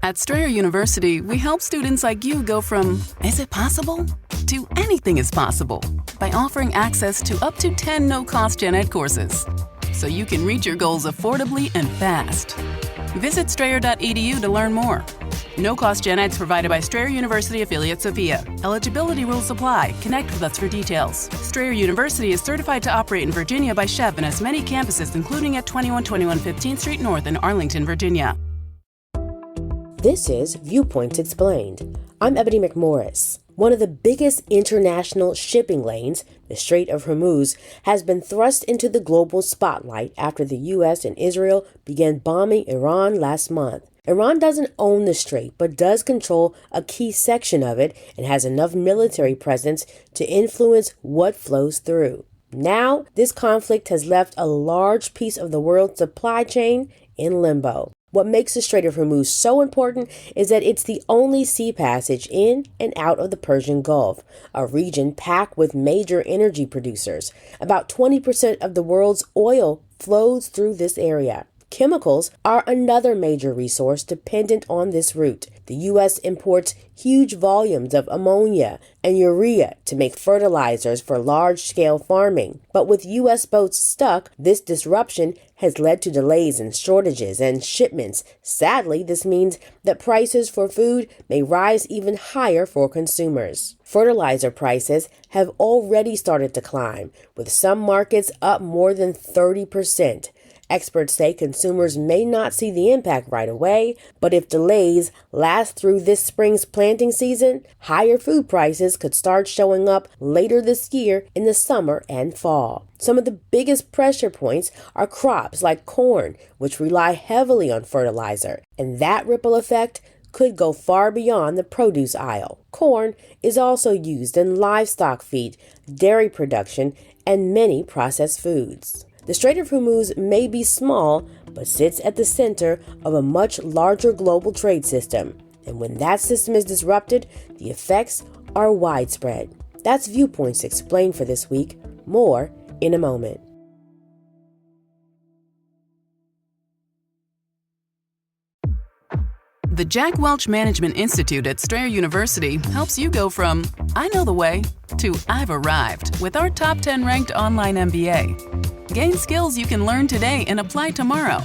At Strayer University, we help students like you go from, is it possible? To anything is possible by offering access to up to 10 no-cost gen ed courses, so you can reach your goals affordably and fast. Visit strayer.edu to learn more. No-cost gen eds provided by Strayer University affiliate Sophia. Eligibility rules apply. Connect with us for details. Strayer University is certified to operate in Virginia by Chev and has many campuses, including at 2121 15th Street North in Arlington, Virginia. This is Viewpoints Explained. I'm Ebony McMorris. One of the biggest international shipping lanes, the Strait of Hormuz, has been thrust into the global spotlight after the U.S. and Israel began bombing Iran last month. Iran doesn't own the strait, but does control a key section of it and has enough military presence to influence what flows through. Now, this conflict has left a large piece of the world's supply chain in limbo. What makes the Strait of Hormuz so important is that it's the only sea passage in and out of the Persian Gulf, a region packed with major energy producers. About 20% of the world's oil flows through this area. Chemicals are another major resource dependent on this route. The U.S. imports huge volumes of ammonia and urea to make fertilizers for large-scale farming. But with U.S. boats stuck, this disruption has led to delays in shortages and shipments. Sadly, this means that prices for food may rise even higher for consumers. Fertilizer prices have already started to climb, with some markets up more than 30%. Experts say consumers may not see the impact right away, but if delays last through this spring's planting season, higher food prices could start showing up later this year in the summer and fall. Some of the biggest pressure points are crops like corn, which rely heavily on fertilizer, and that ripple effect could go far beyond the produce aisle. Corn is also used in livestock feed, dairy production, and many processed foods. The Strait of Hormuz may be small, but sits at the center of a much larger global trade system. And when that system is disrupted, the effects are widespread. That's Viewpoints Explained for this week. More in a moment. The Jack Welch Management Institute at Strayer University helps you go from, I know the way, to I've arrived with our top 10 ranked online MBA. Gain skills you can learn today and apply tomorrow.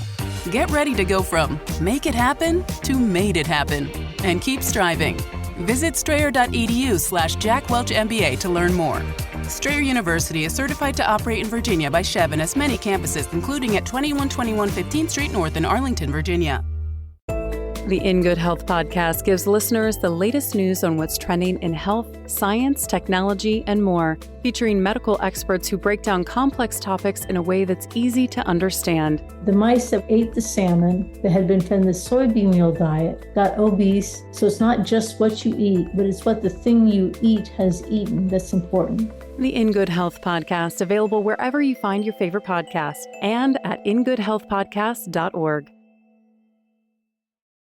Get ready to go from make it happen to made it happen and keep striving. Visit strayer.edu/Jack Welch MBA to learn more. Strayer University is certified to operate in Virginia by Chev and has many campuses, including at 2121 15th Street North in Arlington, Virginia. The In Good Health podcast gives listeners the latest news on what's trending in health, science, technology, and more, featuring medical experts who break down complex topics in a way that's easy to understand. The mice that ate the salmon that had been fed the soybean meal diet got obese, so it's not just what you eat, but it's what the thing you eat has eaten that's important. The In Good Health podcast, available wherever you find your favorite podcast and at ingoodhealthpodcast.org.